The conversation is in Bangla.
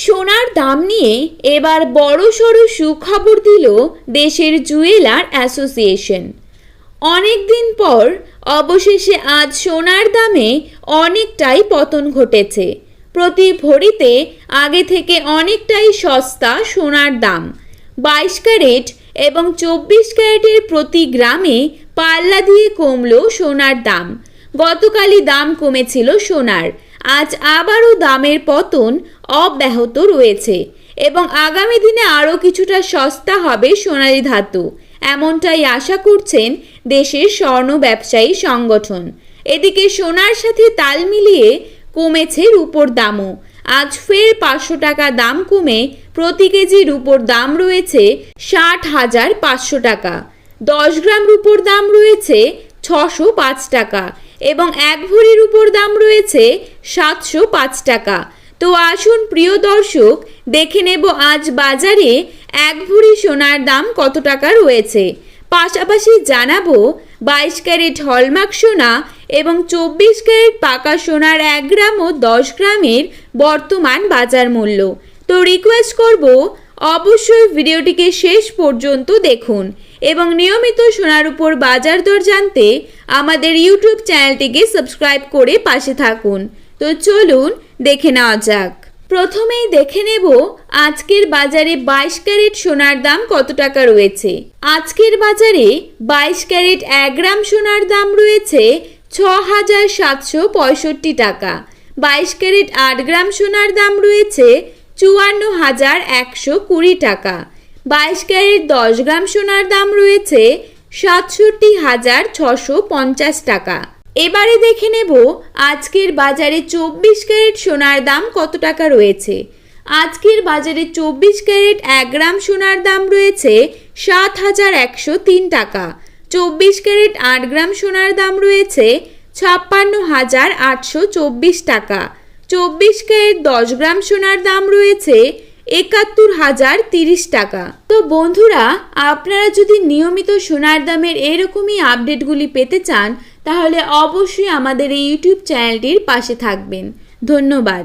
সোনার দাম নিয়ে এবার বড়সড় সুখবর দিল দেশের জুয়েলার অ্যাসোসিয়েশন। অনেক দিন পর অবশেষে আজ সোনার দামে অনেকটাই পতন ঘটেছে। প্রতি ভরিতে আগে থেকে অনেকটাই সস্তা সোনার দাম। 22 ক্যারেট এবং 24 ক্যারেটের প্রতি গ্রামে পাল্লা দিয়ে কমল সোনার দাম। গতকালই দাম কমেছিল সোনার, আজ আবারও দামের পতন অব্যাহত রয়েছে এবং আগামী দিনে আরও কিছুটা সস্তা হবে সোনালী ধাতু, এমনটাই আশা করছেন দেশের স্বর্ণ ব্যবসায়ী সংগঠন। এদিকে সোনার সাথে তাল মিলিয়ে কমেছে রূপোর দামও। আজ ফের 500 টাকা দাম কমে প্রতি কেজি রূপোর দাম রয়েছে 60,500 টাকা। 10 গ্রাম রূপোর দাম রয়েছে 605 টাকা এবং 1 ভরি রূপোর দাম রয়েছে 705 টাকা। তো আসুন প্রিয় দর্শক, দেখে নেব আজ বাজারে 1 ভরি সোনার দাম কত টাকা রয়েছে। পাশাপাশি জানাবো 22 ক্যারেট হলমার্ক সোনা এবং 24 ক্যারেট পাকা সোনার 1 গ্রাম ও 10 গ্রামের বর্তমান বাজার মূল্য। তো রিকোয়েস্ট করব অবশ্যই ভিডিওটিকে শেষ পর্যন্ত দেখুন এবং নিয়মিত সোনার উপর বাজার দর জানতে আমাদের ইউটিউব চ্যানেলটিকে সাবস্ক্রাইব করে পাশে থাকুন। তো চলুন দেখে নেওয়া যাক। প্রথমেই দেখে নেব আজকের বাজারে 22 ক্যারেট সোনার দাম কত টাকা রয়েছে। আজকের বাজারে 22 ক্যারেট 1 গ্রাম সোনার দাম রয়েছে 6,765 টাকা। 22 ক্যারেট 8 গ্রাম সোনার দাম রয়েছে 54,120 টাকা। 22 ক্যারেট 10 গ্রাম সোনার দাম রয়েছে 67,650 টাকা। এবারে দেখে নেব আজকের বাজারে 24 ক্যারেট সোনার দাম কত টাকা রয়েছে। আজকের বাজারে 24 ক্যারেট 1 গ্রাম সোনার দাম রয়েছে 7,103 টাকা। 24 ক্যারেট 8 গ্রাম সোনার দাম রয়েছে 56,824 টাকা। 24 ক্যারেট 10 গ্রাম সোনার দাম রয়েছে 71,030 টাকা। তো বন্ধুরা, আপনারা যদি নিয়মিত সোনার দামের এরকমই আপডেটগুলি পেতে চান তাহলে অবশ্যই আমাদের এই ইউটিউব চ্যানেলটির পাশে থাকবেন। ধন্যবাদ।